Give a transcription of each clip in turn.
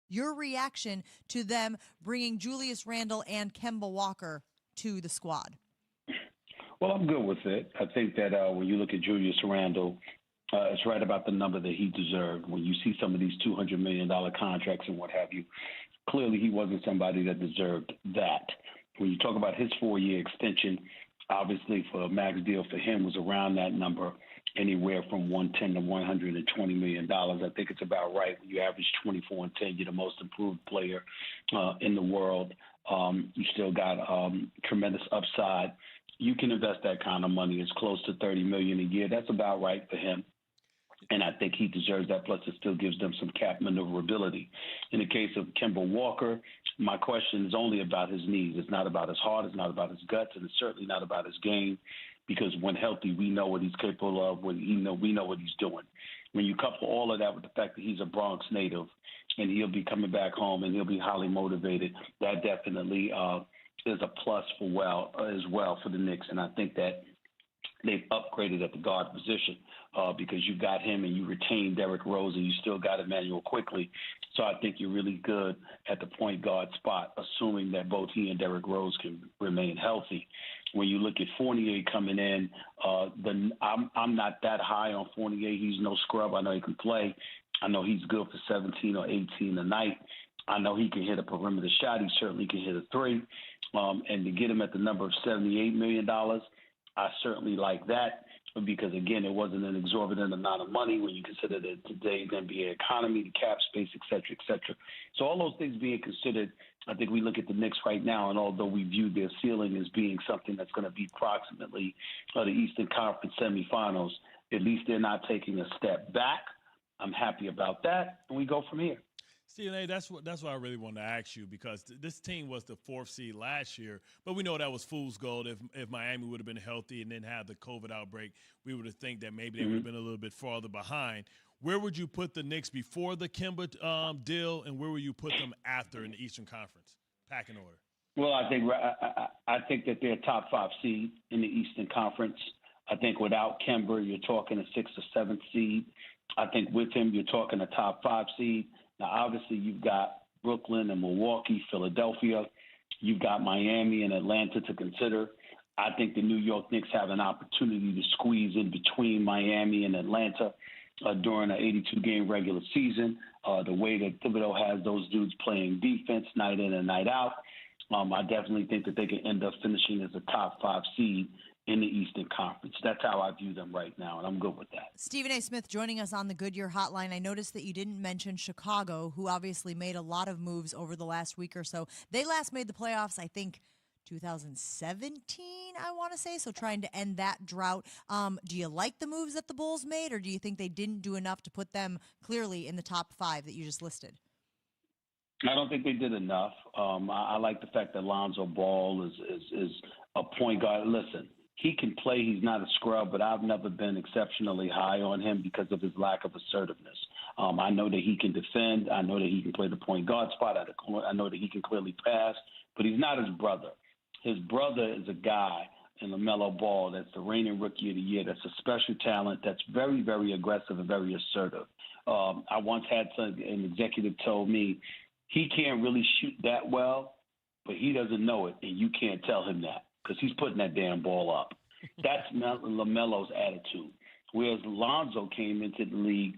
Your reaction to them bringing Julius Randle and Kemba Walker to the squad? Well, I'm good with it. I think that when you look at Julius Randle, it's right about the number that he deserved. When you see some of these $200 million contracts and what have you, clearly he wasn't somebody that deserved that. When you talk about his 4-year extension, obviously for a max deal for him was around that number, anywhere from 110 to $120 million. I think it's about right. When you average 24 and 10, you're the most improved player in the world. You still got tremendous upside. You can invest that kind of money. It's close to $30 million a year. That's about right for him. And I think he deserves that. Plus, it still gives them some cap maneuverability. In the case of Kemba Walker, my question is only about his knees. It's not about his heart. It's not about his guts. And it's certainly not about his game, because when healthy, we know what he's capable of. We know what he's doing. When you couple all of that with the fact that he's a Bronx native and he'll be coming back home and he'll be highly motivated, that definitely is a plus as well for the Knicks. And I think that they've upgraded at the guard position because you got him and you retained Derrick Rose and you still got Emmanuel quickly. So I think you're really good at the point guard spot, assuming that both he and Derrick Rose can remain healthy. When you look at Fournier coming in, I'm not that high on Fournier. He's no scrub. I know he can play. I know he's good for 17 or 18 a night. I know he can hit a perimeter shot. He certainly can hit a three. And to get him at the number of $78 million, I certainly like that, because, again, it wasn't an exorbitant amount of money when you consider today's NBA economy, the cap space, et cetera, et cetera. So all those things being considered, I think we look at the Knicks right now, and although we view their ceiling as being something that's going to be approximately the Eastern Conference semifinals, at least they're not taking a step back. I'm happy about that, and we go from here. Stephen A., that's what I really wanted to ask you, because this team was the 4th seed last year, but we know that was fool's gold. If Miami would have been healthy and didn't have the COVID outbreak, we would have think that maybe they would have been a little bit farther behind. Where would you put the Knicks before the Kemba deal, and where would you put them after in the Eastern Conference, packing order? Well, I think that they're a top 5 seed in the Eastern Conference. I think without Kemba, you're talking a 6th or 7th seed. I think with him, you're talking a top 5 seed. Now, obviously, you've got Brooklyn and Milwaukee, Philadelphia. You've got Miami and Atlanta to consider. I think the New York Knicks have an opportunity to squeeze in between Miami and Atlanta during an 82-game regular season. The way that Thibodeau has those dudes playing defense night in and night out, I definitely think that they can end up finishing as a top 5 seed in the Eastern Conference. That's how I view them right now, and I'm good with that. Stephen A. Smith joining us on the Goodyear Hotline. I noticed that you didn't mention Chicago, who obviously made a lot of moves over the last week or so. They last made the playoffs, I think, 2017, I want to say, so trying to end that drought. Do you like the moves that the Bulls made, or do you think they didn't do enough to put them clearly in the top 5 that you just listed? I don't think they did enough. I like the fact that Lonzo Ball is a point guard. Listen, he can play. He's not a scrub, but I've never been exceptionally high on him because of his lack of assertiveness. I know that he can defend. I know that he can play the point guard spot. I know that he can clearly pass, but he's not his brother. His brother is a guy in LaMelo Ball that's the reigning Rookie of the Year, that's a special talent, that's very, very aggressive and very assertive. I once had an executive told me he can't really shoot that well, but he doesn't know it, and you can't tell him that, because he's putting that damn ball up. That's LaMelo's attitude. Whereas Lonzo came into the league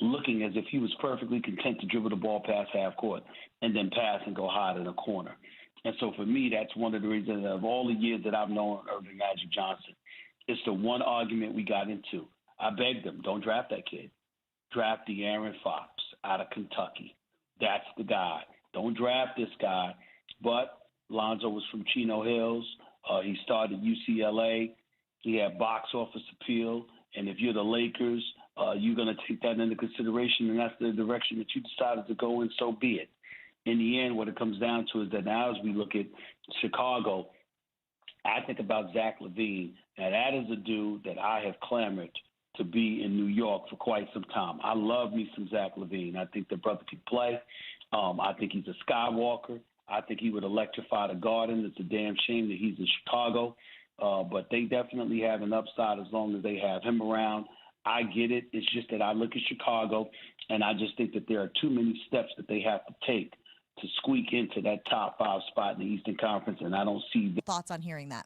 looking as if he was perfectly content to dribble the ball past half court and then pass and go hide in a corner. And so for me, that's one of the reasons of all the years that I've known Irving Magic Johnson, it's the one argument we got into. I begged him, don't draft that kid. Draft De'Aaron Fox out of Kentucky. That's the guy. Don't draft this guy. But Lonzo was from Chino Hills. He started UCLA. He had box office appeal. And if you're the Lakers, you're going to take that into consideration, and that's the direction that you decided to go in, so be it. In the end, what it comes down to is that now as we look at Chicago, I think about Zach LaVine. Now, that is a dude that I have clamored to be in New York for quite some time. I love me some Zach LaVine. I think the brother can play. I think he's a Skywalker. I think he would electrify the Garden. It's a damn shame that he's in Chicago. But they definitely have an upside as long as they have him around. I get it. It's just that I look at Chicago And I just think that there are too many steps that they have to take to squeak into that top 5 spot in the Eastern Conference, and I don't see Thoughts on hearing that?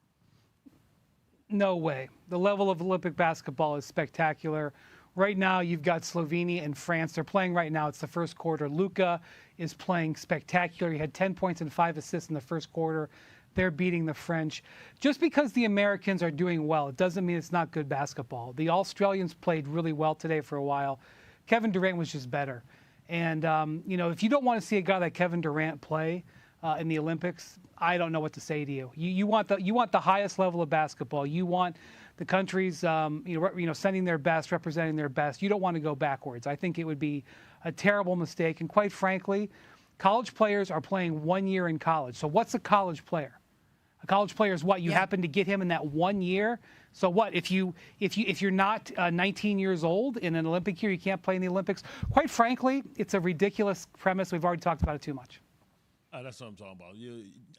No way. The level of Olympic basketball is spectacular. Right now, you've got Slovenia and France. They're playing right now. It's the first quarter. Luka is playing spectacular. He had 10 points and 5 assists in the first quarter. They're beating the French. Just because the Americans are doing well, it doesn't mean it's not good basketball. The Australians played really well today for a while. Kevin Durant was just better. And, if you don't want to see a guy like Kevin Durant play in the Olympics, I don't know what to say to you. You want the highest level of basketball. You want the countries, sending their best, representing their best. You don't want to go backwards. I think it would be a terrible mistake. And quite frankly, college players are playing 1 year in college. So what's a college player? A college player is what? You happen to get him in that 1 year. So what? If you're not 19 years old in an Olympic year, you can't play in the Olympics. Quite frankly, it's a ridiculous premise. We've already talked about it too much. That's what I'm talking about.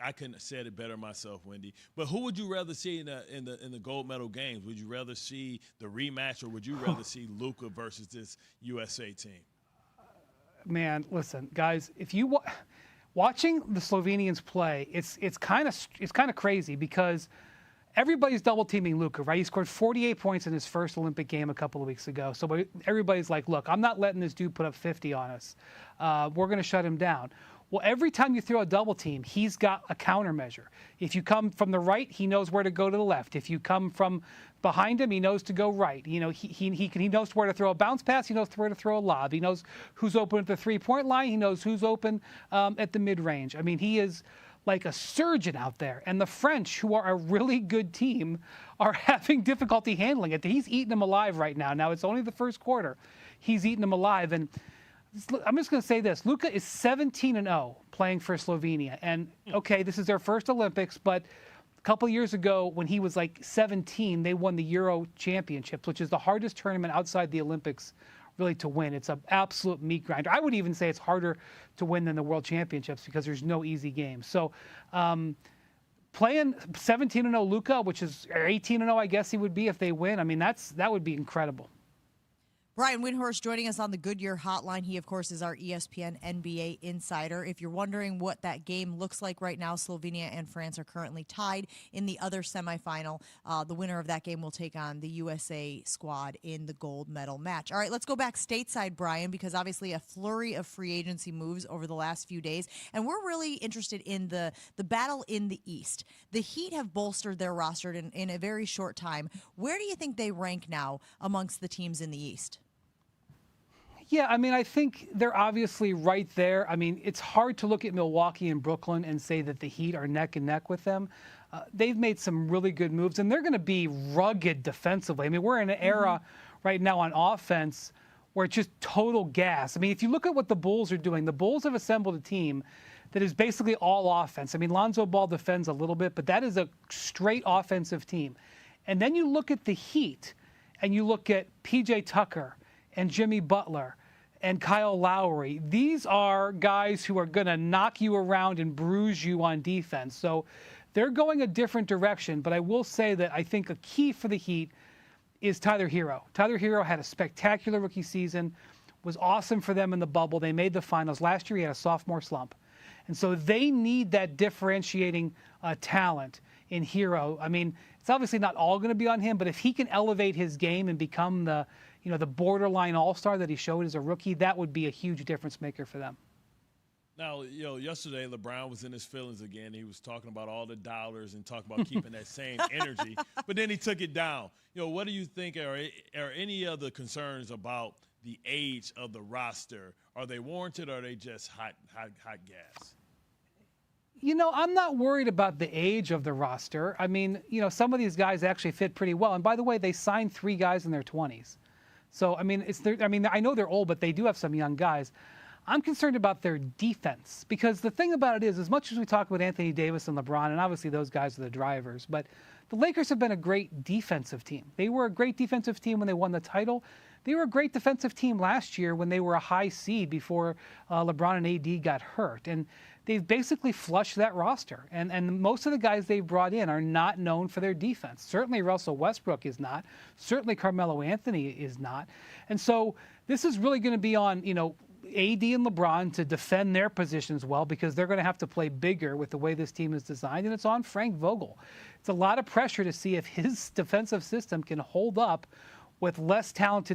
I couldn't have said it better myself, Wendy. But who would you rather see in the gold medal games? Would you rather see the rematch, or would you rather see Luka versus this USA team? Man, listen, guys, if you watching the Slovenians play, it's kind of crazy because everybody's double teaming Luka, right? He scored 48 points in his first Olympic game a couple of weeks ago. So everybody's like, look, I'm not letting this dude put up 50 on us. We're going to shut him down. Well, every time you throw a double team, he's got a countermeasure. If you come from the right, he knows where to go to the left. If you come from behind him, he knows to go right. He knows where to throw a bounce pass. He knows where to throw a lob. He knows who's open at the three-point line. He knows who's open at the mid-range. I mean, he is like a surgeon out there. And the French, who are a really good team, are having difficulty handling it. He's eating them alive right now. Now, it's only the first quarter. He's eating them alive. And I'm just going to say this. Luka is 17-0 playing for Slovenia. And, okay, this is their first Olympics, but a couple years ago when he was like 17, they won the Euro Championships, which is the hardest tournament outside the Olympics really to win. It's an absolute meat grinder. I would even say it's harder to win than the World Championships because there's no easy games. So playing 17-0 Luka, which is 18-0, I guess he would be if they win, I mean, that would be incredible. Brian Windhorst joining us on the Goodyear Hotline. He, of course, is our ESPN NBA insider. If you're wondering what that game looks like right now, Slovenia and France are currently tied in the other semifinal. The winner of that game will take on the USA squad in the gold medal match. All right, let's go back stateside, Brian, because obviously a flurry of free agency moves over the last few days, and we're really interested in the battle in the East. The Heat have bolstered their roster in a very short time. Where do you think they rank now amongst the teams in the East? Yeah, I mean, I think they're obviously right there. I mean, it's hard to look at Milwaukee and Brooklyn and say that the Heat are neck and neck with them. They've made some really good moves, and they're going to be rugged defensively. I mean, we're in an era right now on offense where it's just total gas. I mean, if you look at what the Bulls are doing, the Bulls have assembled a team that is basically all offense. I mean, Lonzo Ball defends a little bit, but that is a straight offensive team. And then you look at the Heat, and you look at P.J. Tucker and Jimmy Butler and Kyle Lowry. These are guys who are going to knock you around and bruise you on defense. So they're going a different direction. But I will say that I think a key for the Heat is Tyler Hero. Tyler Hero had a spectacular rookie season, was awesome for them in the bubble. They made the finals. Last year he had a sophomore slump. And so they need that differentiating talent in Hero. I mean, it's obviously not all going to be on him, but if he can elevate his game and become the borderline all-star that he showed as a rookie, that would be a huge difference maker for them. Now, yesterday LeBron was in his feelings again. He was talking about all the dollars and talking about keeping that same energy, but then he took it down. What do you think are any other concerns about the age of the roster? Are they warranted, or are they just hot gas? I'm not worried about the age of the roster. I mean, some of these guys actually fit pretty well. And by the way, they signed 3 guys in their 20s. So, I mean, I know they're old, but they do have some young guys. I'm concerned about their defense because the thing about it is, as much as we talk about Anthony Davis and LeBron, and obviously those guys are the drivers, but the Lakers have been a great defensive team. They were a great defensive team when they won the title. They were a great defensive team last year when they were a high seed before LeBron and AD got hurt. And they've basically flushed that roster. And most of the guys they've brought in are not known for their defense. Certainly Russell Westbrook is not. Certainly Carmelo Anthony is not. And so this is really going to be on, AD and LeBron to defend their positions well, because they're going to have to play bigger with the way this team is designed, and it's on Frank Vogel. It's a lot of pressure to see if his defensive system can hold up with less talented